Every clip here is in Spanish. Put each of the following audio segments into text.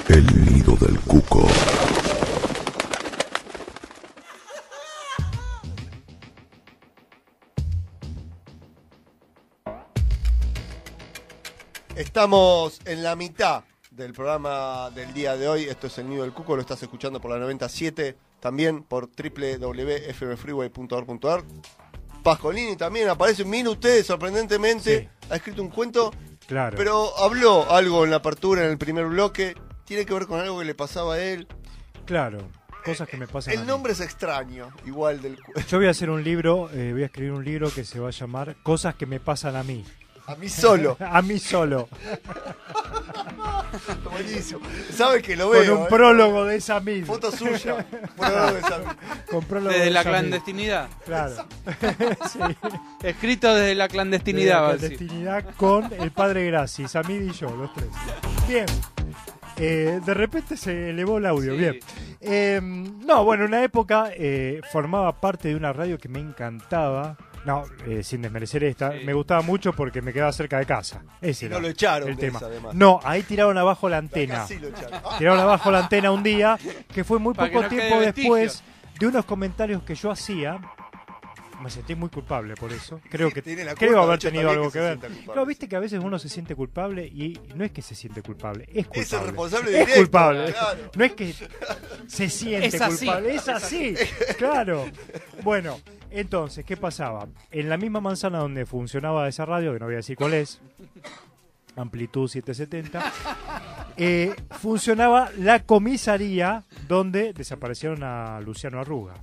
El nido del cuco. Estamos en la mitad del programa del día de hoy. Esto es El Nido del Cuco, lo estás escuchando por la 97, también por www.fmfreeway.org.ar. Pascolini también aparece. Mire usted, sorprendentemente, Sí. ha escrito un cuento, Claro. pero habló algo en la apertura, en el primer bloque. Tiene que ver con algo que le pasaba a él. Claro, cosas que me pasan a El mí. nombre es extraño, igual del Yo voy a hacer un libro, voy a escribir un libro que se va a llamar Cosas que me pasan a mí. a mí solo. A mí solo. Buenísimo. Sabe que lo Con veo. un prólogo de esa misma. Foto suya. Prólogo de Samir. Con prólogo Desde de la esa misma. clandestinidad. Claro. Sí. Escrito desde la clandestinidad, va a La decir. clandestinidad con el padre Graci, Samir y yo, los tres. Bien. De repente se elevó el audio, Sí. bien. No, bueno, en una época formaba parte de una radio que me encantaba. No, sin desmerecer esta, Sí. me gustaba mucho porque me quedaba cerca de casa. Ese Y era no lo echaron el de tema. esa, además. No, ahí tiraron abajo la antena. Acá sí lo echaron. Tiraron abajo la antena un día, que fue muy Para poco que no tiempo quede después de unos comentarios que yo hacía. Me sentí muy culpable por eso. Creo Sí, que tiene la creo culpa, haber de hecho, tenido también algo que que se ver. sienta culpable. Claro, viste que a veces uno se siente culpable y no es que se siente culpable, es culpable. Es el responsable Es directo. culpable. Claro. No es que se siente Es así. culpable, es así. Claro. Bueno, entonces, ¿qué pasaba? En la misma manzana donde funcionaba esa radio, que no voy a decir cuál es, Amplitud 770, funcionaba la comisaría donde desaparecieron a Luciano Arruga.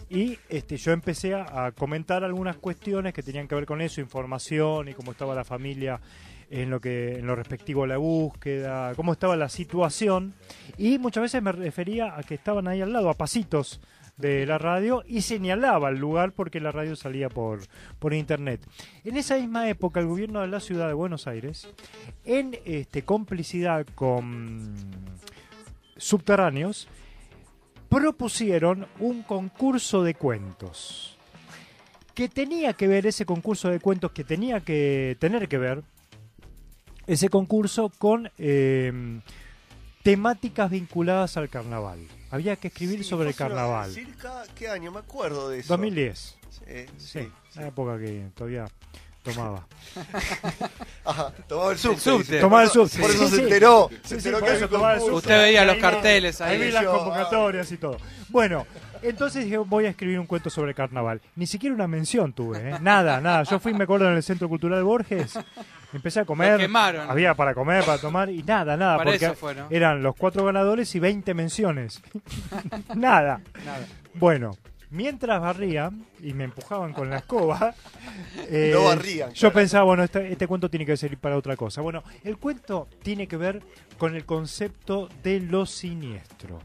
Y yo empecé a comentar algunas cuestiones que tenían que ver con eso, información y cómo estaba la familia en lo respectivo a la búsqueda, cómo estaba la situación. Y muchas veces me refería a que estaban ahí al lado, a pasitos de la radio, y señalaba el lugar porque la radio salía por internet. En esa misma época el gobierno de la ciudad de Buenos Aires, en complicidad con Subterráneos, propusieron un concurso de cuentos. Que tenía que ver ese concurso de cuentos, que tenía que tener que ver ese concurso con temáticas vinculadas al carnaval. Había que escribir sobre el carnaval. ¿Circa qué año? Me acuerdo de eso. 2010. Sí. La época que todavía tomaba. Ajá, tomaba el subte. subte. dice. Tomaba el subte. Por eso Sí, se sí. enteró. Sí, Se sí, enteró por que eso había tomaba el concurso. subte. Usted veía los Ahí carteles Ahí vi ahí. las Yo, convocatorias y todo. Bueno, entonces dije, voy a escribir un cuento sobre carnaval. Ni siquiera una mención tuve, ¿eh? Nada. Yo fui, me acuerdo, en el Centro Cultural Borges. Empecé a comer. Lo quemaron. Había para comer, para tomar y nada. Para Porque eso fue, ¿no? eran los 4 ganadores y 20 menciones. Nada. Nada. Bueno, mientras barrían y me empujaban con la escoba, No barrían, yo claro. pensaba, bueno, este cuento tiene que servir para otra cosa. Bueno, el cuento tiene que ver con el concepto de lo siniestro.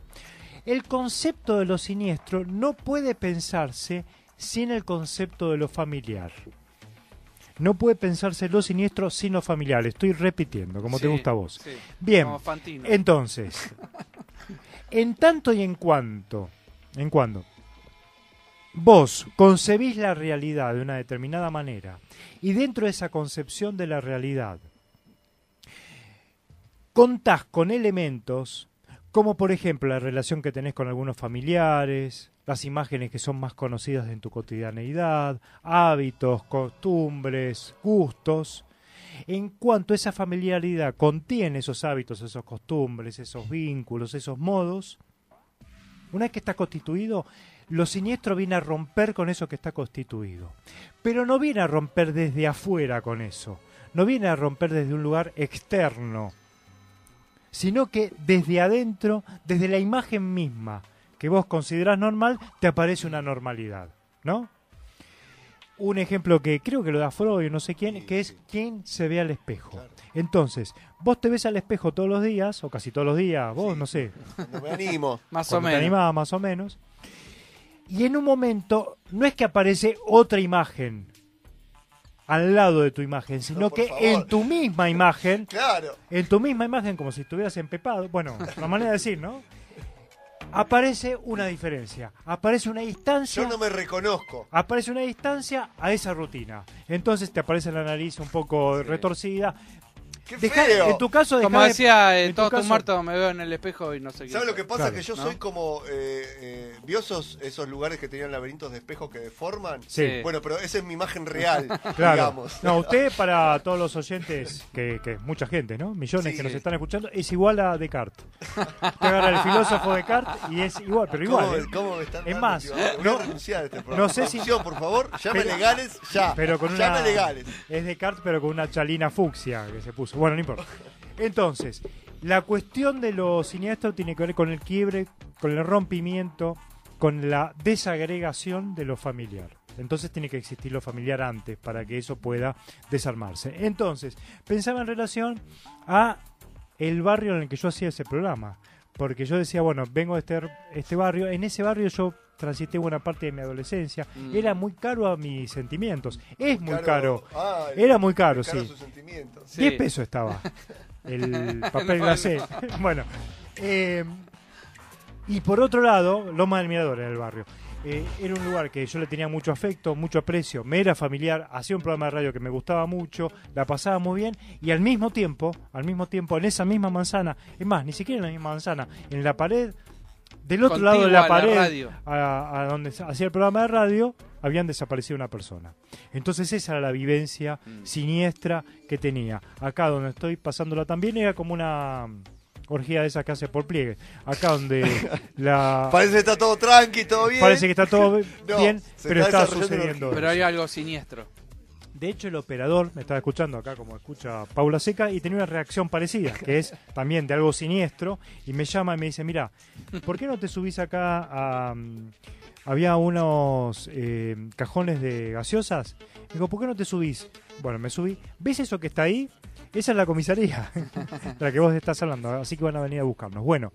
El concepto de lo siniestro no puede pensarse sin el concepto de lo familiar. No puede pensarse lo siniestro sin lo familiar. Estoy repitiendo, como te Sí, gusta a vos. sí. Bien, Como Fantino. entonces, en tanto y en cuando vos concebís la realidad de una determinada manera y dentro de esa concepción de la realidad contás con elementos como por ejemplo la relación que tenés con algunos familiares, las imágenes que son más conocidas en tu cotidianeidad, hábitos, costumbres, gustos. En cuanto esa familiaridad contiene esos hábitos, esos costumbres, esos vínculos, esos modos, una vez que está constituido, lo siniestro viene a romper con eso que está constituido. Pero no viene a romper desde afuera con eso, no viene a romper desde un lugar externo, sino que desde adentro, desde la imagen misma que vos considerás normal, te aparece una normalidad, ¿no? Un ejemplo que creo que lo da Freud, no sé quién, que es quién se ve al espejo. Claro. Entonces, vos te ves al espejo todos los días, o casi todos los días, vos, no sé, No me animo. Más o cuando te menos. animaba más o menos, y en un momento no es que aparece otra imagen al lado de tu imagen, sino por que favor. en tu misma imagen, Claro. como si estuvieras empepado, bueno, una manera de decir, ¿no? Aparece una diferencia, aparece una distancia. Yo no me reconozco. Aparece una distancia a esa rutina. Entonces te aparece la nariz un poco retorcida. ¡Qué Dejá- feo! en tu caso, dejá Como de- decía, en tu todos tus caso- muertos me veo en el espejo y no sé qué. ¿Sabes lo que pasa? Claro, Que yo ¿no? soy como... ¿vio esos lugares que tenían laberintos de espejos que deforman? Sí. Bueno, pero esa es mi imagen real, Claro. digamos. No, usted, para todos los oyentes, que es mucha gente, ¿no? Millones Sí. que nos están escuchando, es igual a Descartes. Usted agarra el filósofo Descartes y es igual, pero igual. ¿Cómo, ¿eh? cómo me están Es dando, más, tío? Voy no- a renunciar a este programa. no sé si- Producción, por favor, llame Pero- legales ya. Pero con llame una... legales. Es Descartes, pero con una chalina fucsia que se puso. Bueno, no importa. Entonces, la cuestión de lo siniestro tiene que ver con el quiebre, con el rompimiento, con la desagregación de lo familiar. Entonces tiene que existir lo familiar antes para que eso pueda desarmarse. Entonces, pensaba en relación a el barrio en el que yo hacía ese programa. Porque yo decía, bueno, vengo de este barrio. En ese barrio yo transité buena parte de mi adolescencia. Era muy caro a mis sentimientos. Es muy caro. Ay, Era muy caro, caro sí. sus sentimientos. Sí. 10 pesos estaba el papel glacé. Bueno, y por otro lado, Loma del Mirador era el barrio. Era un lugar que yo le tenía mucho afecto, mucho aprecio, me era familiar, hacía un programa de radio que me gustaba mucho, la pasaba muy bien y al mismo tiempo, en esa misma manzana, es más, ni siquiera en la misma manzana, en la pared, del otro lado de la Contigua a la pared, radio. a donde hacía el programa de radio, habían desaparecido una persona. Entonces esa era la vivencia siniestra que tenía. Acá donde estoy pasándola también era como una orgía de esas que hace por pliegue. Acá donde Parece que está todo tranqui, todo bien. parece que está todo No, bien, se pero está está desarrollando sucediendo. una Pero hay algo siniestro. De hecho, el operador me estaba escuchando acá, como escucha Paula Seca, y tenía una reacción parecida, que es también de algo siniestro, y me llama y me dice, mira, ¿por qué no te subís acá a... había unos cajones de gaseosas? Digo, ¿por qué no te subís? Bueno, me subí. ¿Ves eso que está ahí? Esa es la comisaría de la que vos estás hablando, así que van a venir a buscarnos. Bueno,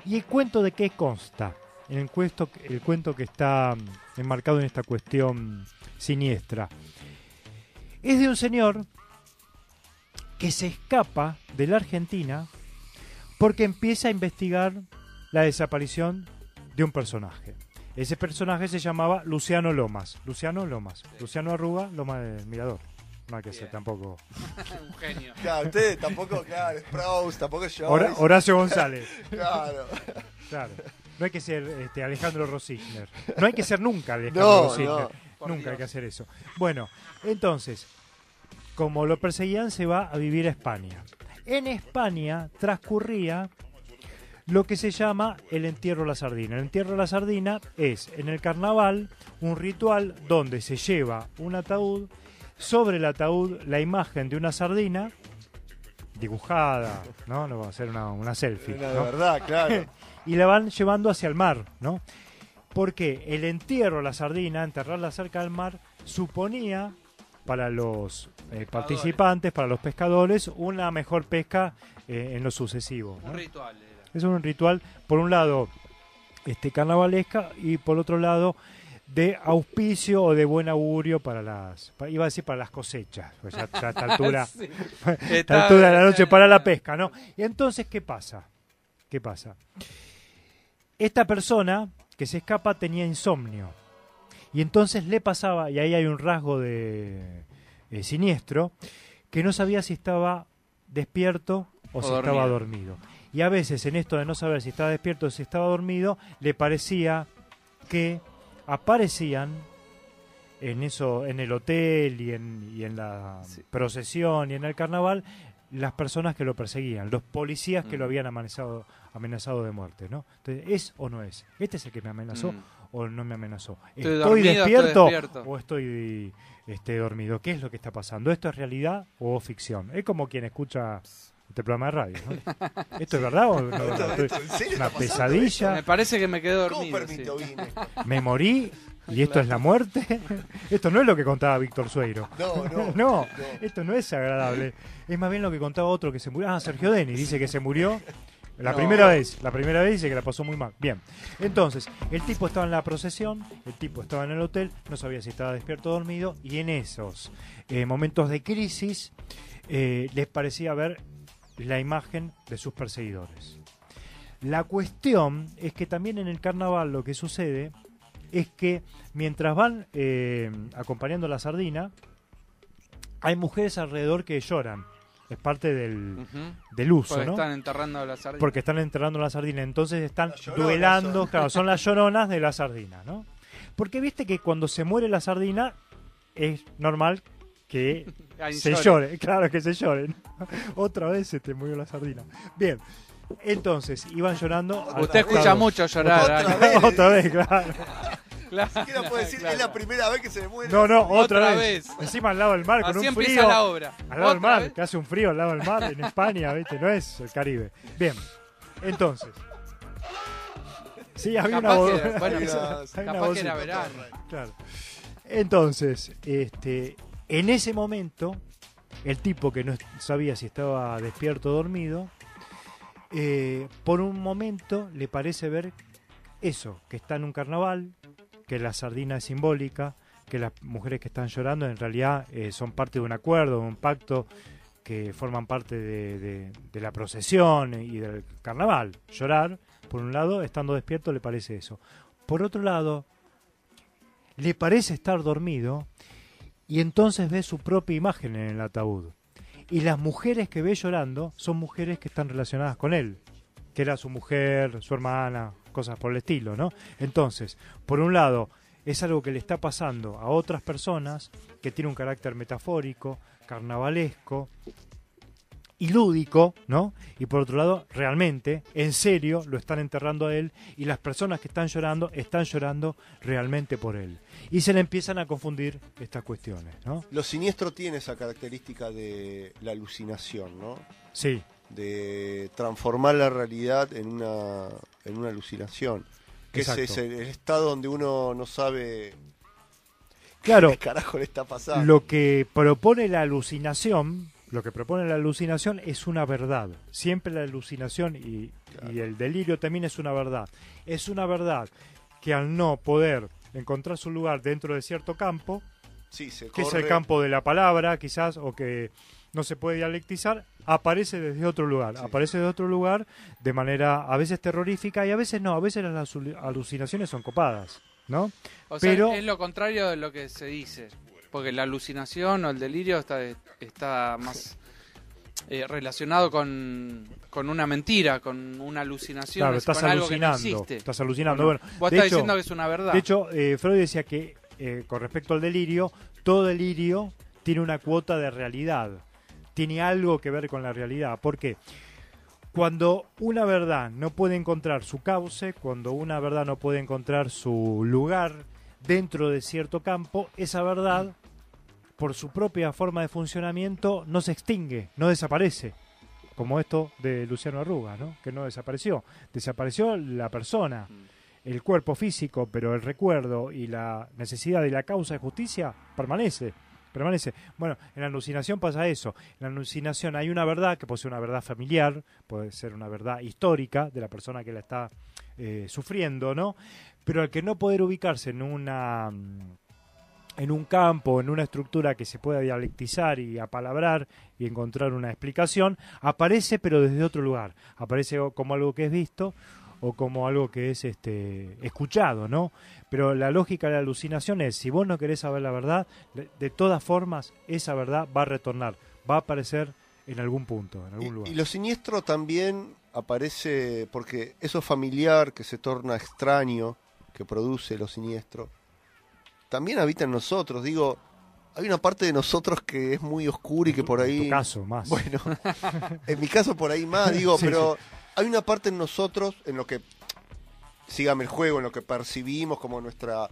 ¿y el cuento de qué consta? El cuento que está enmarcado en esta cuestión siniestra. Es de un señor que se escapa de la Argentina porque empieza a investigar la desaparición de un personaje. Ese personaje se llamaba Luciano Lomas. Luciano Arruga, Loma del Mirador. No hay que ser tampoco. Un genio. Claro, usted tampoco, claro, es Proust, tampoco es Joyce. Horacio González. Claro. Claro. No hay que ser Alejandro Rosigner. No hay que ser nunca Alejandro No, Rosigner. Por Nunca Dios. hay que hacer eso. Bueno, entonces, como lo perseguían, se va a vivir a España. En España transcurría lo que se llama el entierro a la sardina. El entierro a la sardina es, en el carnaval, un ritual donde se lleva un ataúd, sobre el ataúd la imagen de una sardina dibujada, ¿no? No va a ser una selfie, Una de ¿no? verdad, claro. Y la van llevando hacia el mar, ¿no? Porque el entierro a la sardina, enterrarla cerca del mar, suponía para los participantes, para los pescadores, una mejor pesca en lo sucesivo, ¿no? Un ritual era. Es un ritual, por un lado, carnavalesca y por otro lado, de auspicio o de buen augurio para iba a decir para las cosechas, pues ya a esta altura, Sí. a esta altura de la noche para la pesca, ¿no? Y entonces, ¿qué pasa? Esta persona que se escapa tenía insomnio. Y entonces le pasaba, y ahí hay un rasgo de siniestro, que no sabía si estaba despierto o si estaba dormido. Y a veces en esto de no saber si estaba despierto o si estaba dormido, le parecía que aparecían en el hotel y en la procesión y en el carnaval las personas que lo perseguían, los policías que lo habían amenazado de muerte, ¿no? Entonces, ¿es o no es? ¿Este es el que me amenazó o no me amenazó? Estoy ¿Estoy dormido, despierto, estoy despierto o estoy dormido? ¿Qué es lo que está pasando? ¿Esto es realidad o ficción? Es como quien escucha este programa de radio, ¿no? ¿Esto es verdad o no? ¿En serio Una está pasando pesadilla. Me parece que me quedé ¿Cómo dormido. permito sí. vine? ¿Me morí? ¿Y esto es la muerte? Esto no es lo que contaba Víctor Sueiro. No. Esto no es agradable. Es más bien lo que contaba otro que se murió. Ah, Sergio Denis dice que se murió la primera vez. La primera vez dice que la pasó muy mal. Bien. Entonces, el tipo estaba en la procesión, el tipo estaba en el hotel, no sabía si estaba despierto o dormido, y en esos momentos de crisis les parecía ver la imagen de sus perseguidores. La cuestión es que también en el carnaval lo que sucede es que mientras van acompañando a la sardina, hay mujeres alrededor que lloran Es parte del, Ujú. del uso, Porque ¿no? están enterrando la sardina. Porque están enterrando la sardina. Entonces están Las lloronas duelando, son. claro, son las lloronas de la sardina, ¿no? Porque viste que cuando se muere la sardina es normal que Ay, se llore. llore, claro que se lloren. Otra vez se te murió la sardina. Bien, entonces iban llorando. Usted escucha claro, mucho llorar. Otra Ángel. vez. Otra vez, claro. Claro, Ni siquiera puede decir, claro. es la primera vez que se me muere. No, no, Otra otra vez. vez. Encima al lado del mar, con Así un empieza frío. la obra. Al lado del ¿Otra mar, vez? que hace un frío al lado del mar en España, ¿viste? No es el Caribe. Bien, entonces. Sí, había una Capaz voz. que- bueno, hay capaz una que vocita. era verano. Claro. Entonces, en ese momento, el tipo que no sabía si estaba despierto o dormido, por un momento le parece ver eso, que está en un carnaval, que la sardina es simbólica, que las mujeres que están llorando en realidad son parte de un acuerdo, de un pacto, que forman parte de la procesión y del carnaval. Llorar, por un lado, estando despierto le parece eso. Por otro lado, le parece estar dormido y entonces ve su propia imagen en el ataúd. Y las mujeres que ve llorando son mujeres que están relacionadas con él, que era su mujer, su hermana, cosas por el estilo, ¿no? Entonces, por un lado, es algo que le está pasando a otras personas, que tiene un carácter metafórico, carnavalesco y lúdico, ¿no? Y por otro lado, realmente, en serio, lo están enterrando a él y las personas que están llorando realmente por él. Y se le empiezan a confundir estas cuestiones, ¿no? Lo siniestro tiene esa característica de la alucinación, ¿no? Sí, De transformar la realidad en una alucinación. Que ese exacto. es el estado donde uno no sabe Claro, qué carajo le está pasando. lo que propone la alucinación es una verdad. Siempre la alucinación y el delirio también es una verdad. Es una verdad que al no poder encontrar su lugar dentro de cierto campo, Sí, se que es corre. el campo de la palabra, quizás, o que no se puede dialectizar, aparece desde otro lugar. Sí. Aparece de otro lugar de manera a veces terrorífica y a veces no, a veces las alucinaciones son copadas, ¿no? O sea, Pero- es lo contrario de lo que se dice. Porque la alucinación o el delirio está más relacionado con una mentira, con una alucinación, Claro, estás con algo que no alucinando. existe. Estás alucinando. Bueno, Bueno, vos de estás hecho- diciendo que es una verdad. De hecho, Freud decía que con respecto al delirio, todo delirio tiene una cuota de realidad, tiene algo que ver con la realidad. ¿Por qué? Cuando una verdad no puede encontrar su cauce, cuando una verdad no puede encontrar su lugar dentro de cierto campo, esa verdad, por su propia forma de funcionamiento, no se extingue, no desaparece. Como esto de Luciano Arruga, ¿no? Que no desapareció. Desapareció la persona, el cuerpo físico, pero el recuerdo y la necesidad de la causa de justicia permanece. Bueno, en la alucinación pasa eso. En la alucinación hay una verdad que puede ser una verdad familiar, puede ser una verdad histórica de la persona que la está sufriendo, ¿no? Pero al que no poder ubicarse en un campo, en una estructura que se pueda dialectizar y apalabrar y encontrar una explicación, aparece pero desde otro lugar. Aparece como algo que es visto o como algo que es escuchado, ¿no? Pero la lógica de la alucinación es, si vos no querés saber la verdad, de todas formas, esa verdad va a retornar, va a aparecer en algún punto, en algún lugar. Y lo siniestro también aparece porque eso familiar que se torna extraño, que produce lo siniestro, también habita en nosotros. Digo, hay una parte de nosotros que es muy oscura y que por En ahí... tu caso, más. Bueno, en mi caso por ahí más, digo, Sí, pero hay una parte en nosotros, en lo que, sígame el juego, en lo que percibimos como nuestra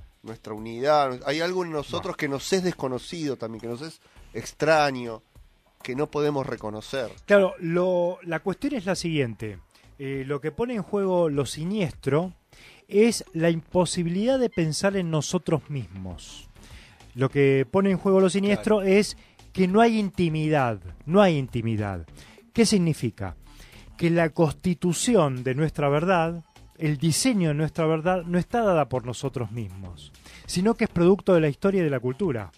unidad. Hay algo en nosotros que nos es desconocido también, que nos es extraño, que no podemos reconocer. Claro, la cuestión es la siguiente. Lo que pone en juego lo siniestro es la imposibilidad de pensar en nosotros mismos. Lo que pone en juego lo siniestro es que no hay intimidad, no hay intimidad. ¿Qué significa? Que la constitución de nuestra verdad, el diseño de nuestra verdad, no está dada por nosotros mismos, sino que es producto de la historia y de la cultura.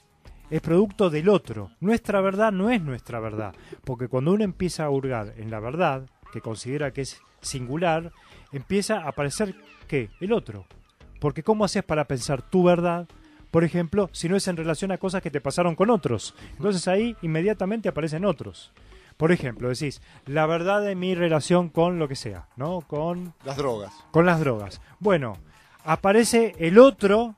Es producto del otro. Nuestra verdad no es nuestra verdad, porque cuando uno empieza a hurgar en la verdad, que considera que es singular, empieza a aparecer, ¿qué? El otro. Porque ¿cómo haces para pensar tu verdad, por ejemplo, si no es en relación a cosas que te pasaron con otros? Entonces ahí inmediatamente aparecen otros. Por ejemplo, decís, la verdad de mi relación con lo que sea, ¿no? Con Las drogas. las drogas. Bueno, aparece el otro,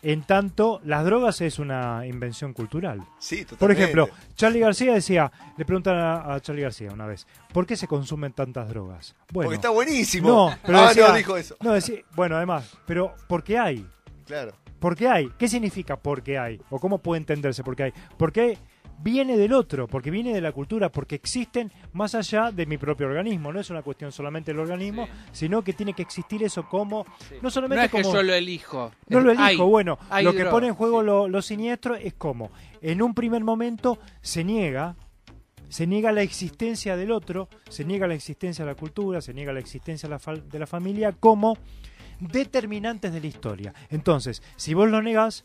en tanto las drogas es una invención cultural. Sí, totalmente. Por ejemplo, Charly García decía, le preguntan a Charly García una vez, ¿por qué se consumen tantas drogas? Bueno, Porque está buenísimo. no, pero ah, decía, no dijo eso. no, decía, bueno, además, pero porque hay. Claro. Porque hay. ¿Qué significa porque hay? ¿O cómo puede entenderse porque hay? Porque viene del otro, porque viene de la cultura, porque existen más allá de mi propio organismo. No es una cuestión solamente del organismo, Sí. sino que tiene que existir eso como... Sí. No solamente No es como... que yo lo elijo. No lo elijo, Hay- bueno, hay lo que drogas, pone en juego sí. lo siniestro es como, en un primer momento se niega la existencia del otro, se niega la existencia de la cultura, se niega la existencia de la familia como determinantes de la historia. Entonces, si vos lo negás,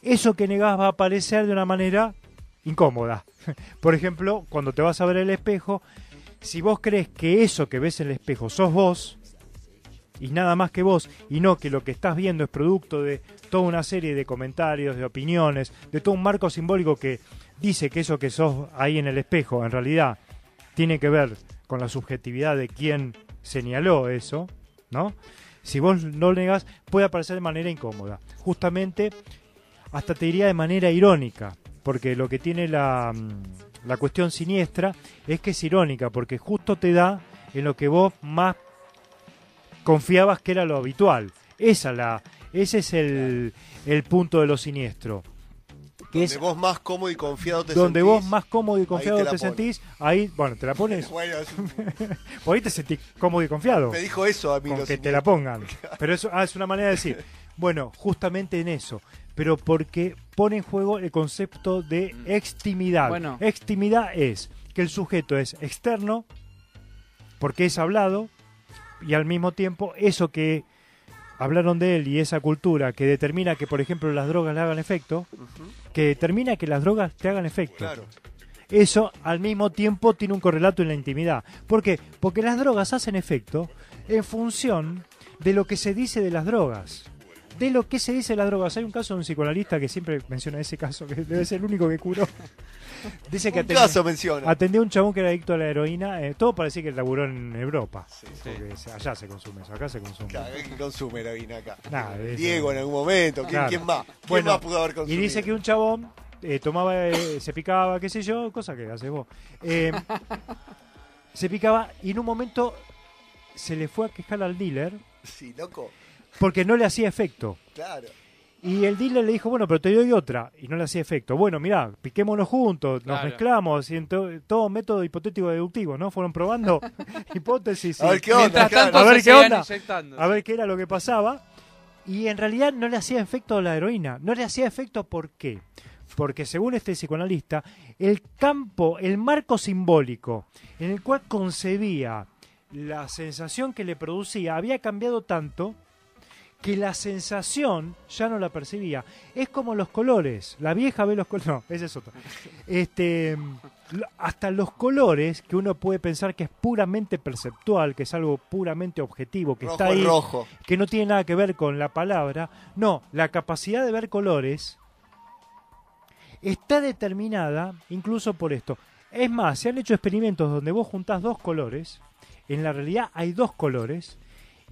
eso que negás va a aparecer de una manera incómoda. Por ejemplo, cuando te vas a ver el espejo, si vos crees que eso que ves en el espejo sos vos, y nada más que vos, y no que lo que estás viendo es producto de toda una serie de comentarios, de opiniones, de todo un marco simbólico que dice que eso que sos ahí en el espejo en realidad tiene que ver con la subjetividad de quien señaló eso, ¿no? Si vos no lo negás, puede aparecer de manera incómoda. Justamente, hasta te diría de manera irónica, porque lo que tiene la cuestión siniestra es que es irónica, porque justo te da en lo que vos más confiabas que era lo habitual. Ese es el punto de lo siniestro. Que Donde es vos más cómodo y confiado te donde sentís. vos más cómodo y confiado ahí te la te pones. sentís, ahí, bueno, te la pones, Bueno, por ahí te sentís cómodo y confiado, me dijo eso a mí. con lo que te sentí. la pongan. Pero eso es una manera de decir, bueno, justamente en eso, pero porque pone en juego el concepto de extimidad. Bueno. Extimidad es que el sujeto es externo, porque es hablado, y al mismo tiempo eso que hablaron de él y esa cultura que determina que, por ejemplo, las drogas le hagan efecto, Ujú, que determina que las drogas te hagan efecto. claro. Eso al mismo tiempo tiene un correlato en la intimidad. ¿Por qué? Porque las drogas hacen efecto en función de lo que se dice de las drogas. De lo que se dice de las drogas. Hay un caso de un psicoanalista que siempre menciona ese caso, que debe ser el único que curó. Dice que Un caso menciona. atendió a un chabón que era adicto a la heroína. Todo para decir que laburó en Europa. Sí, Porque allá se consume eso, acá se consume. claro, ¿quién consume heroína acá? Nada, Diego en algún momento. Claro. ¿Quién más? ¿Quién Bueno, más pudo haber Y consumido? dice que un chabón tomaba, se picaba, qué sé yo, cosa que haces vos. Se picaba y en un momento se le fue a quejar al dealer Sí, loco. porque no le hacía efecto. Claro. Y el dealer le dijo, bueno, pero te doy otra. Y no le hacía efecto. Bueno, mirá, piquémonos juntos, nos Claro. mezclamos. Y todo método hipotético deductivo, ¿no? Fueron probando hipótesis. A ver qué onda, Mientras claro. tanto A ver se qué seguían onda. inyectando. A ver qué era lo que pasaba. Y en realidad no le hacía efecto a la heroína. No le hacía efecto, ¿por qué? Porque según este psicoanalista, el marco simbólico en el cual concebía la sensación que le producía había cambiado tanto que la sensación ya no la percibía. Es como los colores. La vieja ve los colores. No, ese es otro. Hasta los colores, que uno puede pensar que es puramente perceptual, que es algo puramente objetivo, que Rojo está es ahí, rojo. que no tiene nada que ver con la palabra. No, la capacidad de ver colores está determinada incluso por esto. Es más, se han hecho experimentos donde vos juntás dos colores, en la realidad hay dos colores,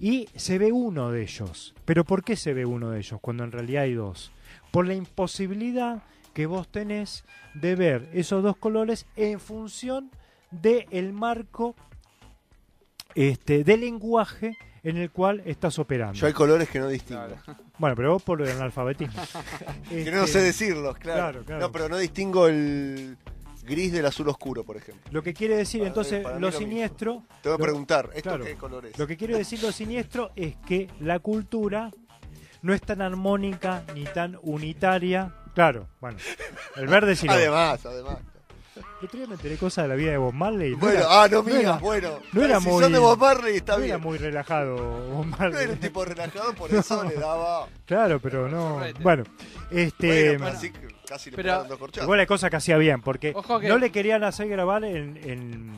y se ve uno de ellos. ¿Pero por qué se ve uno de ellos cuando en realidad hay dos? Por la imposibilidad que vos tenés de ver esos dos colores en función del marco de lenguaje en el cual estás operando. Yo hay colores que no distingo. Claro. Bueno, pero vos por el analfabetismo. Que no sé decirlos, claro. Claro, claro. No, pero no distingo el gris del azul oscuro, por ejemplo. Lo que quiere decir Para- entonces para mí lo lo mismo. siniestro, Tengo que Lo- preguntar, ¿esto claro. qué color es? lo que quiere decir lo siniestro es que la cultura no es tan armónica ni tan unitaria. Claro, bueno, el verde sí. Además. El otro día me enteré cosas de la vida de Bob Marley. No Bueno, era, no no mías, era- bueno. no era si muy- son de Bob Marley está no bien. era muy relajado Bob No Marley. era un tipo relajado, por eso le daba... Claro, pero no. Correcto. Bueno, Bueno, bueno, así que- Casi le Pero- pegaron 2 corchados. Igual hay cosas que hacía bien, porque Ojo que- no le querían hacer grabar en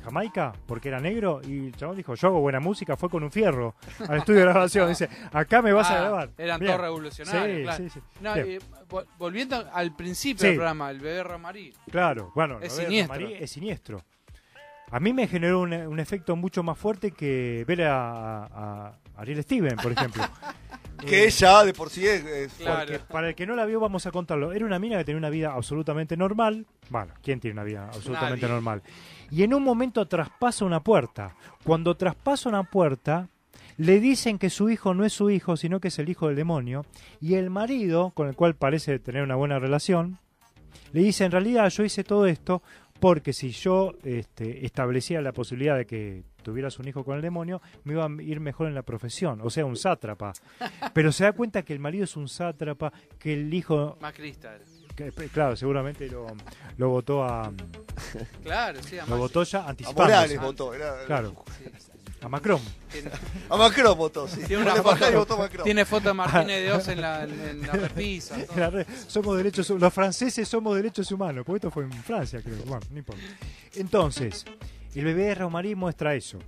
Jamaica, porque era negro, y el chabón dijo, yo hago buena música, fue con un fierro al estudio de grabación, dice, acá me vas a grabar. Eran Bien. todos revolucionarios, Sí, claro. sí, sí. No, Bien. volviendo al principio Sí. del programa, el bebé Romarí. Claro, bueno, Es lo de siniestro. Romarí es siniestro. A mí me generó un efecto mucho más fuerte que ver a Ariel Steven, por ejemplo. Que ella de por sí es Claro. Porque para el que no la vio, vamos a contarlo. Era una mina que tenía una vida absolutamente normal. Bueno, ¿quién tiene una vida absolutamente Nadie. normal? Y en un momento traspasa una puerta. Cuando traspasa una puerta, le dicen que su hijo no es su hijo, sino que es el hijo del demonio. Y el marido, con el cual parece tener una buena relación, le dice, en realidad yo hice todo esto porque si yo establecía la posibilidad de que tuvieras un hijo con el demonio, me iba a ir mejor en la profesión, o sea, un sátrapa. Pero se da cuenta que el marido es un sátrapa, que el hijo, Macrista era. claro, seguramente lo votó Claro, sí, lo además. votó ya a anticipándose. Morales votó. Claro, Sí. a Macron. A Macron votó, sí. Tiene una Le bajá y foto, votó Macron. tiene foto de Martínez de Oz en la repisa. todo. Somos derechos, los franceses somos derechos humanos, porque esto fue en Francia, creo. Bueno, no importa. Entonces, el bebé de Romarí muestra eso.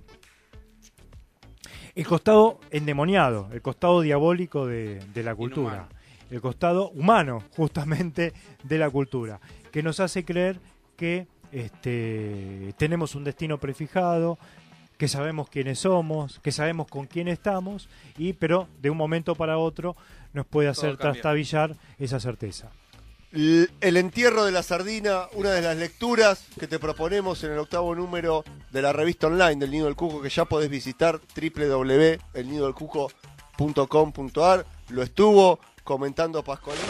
El costado endemoniado, el costado diabólico de la cultura. Inhumano. El costado humano, justamente, de la cultura. Que nos hace creer que tenemos un destino prefijado, que sabemos quiénes somos, que sabemos con quién estamos, pero de un momento para otro nos puede hacer cambia. trastabillar esa certeza. El entierro de la sardina, una de las lecturas que te proponemos en el 8º número de la revista online del Nido del Cuco, que ya podés visitar www.elnidodelcuco.com.ar. Lo estuvo comentando Pascualín.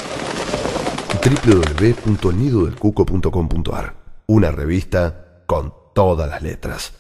www.nidodelcuco.com.ar. Una revista con todas las letras.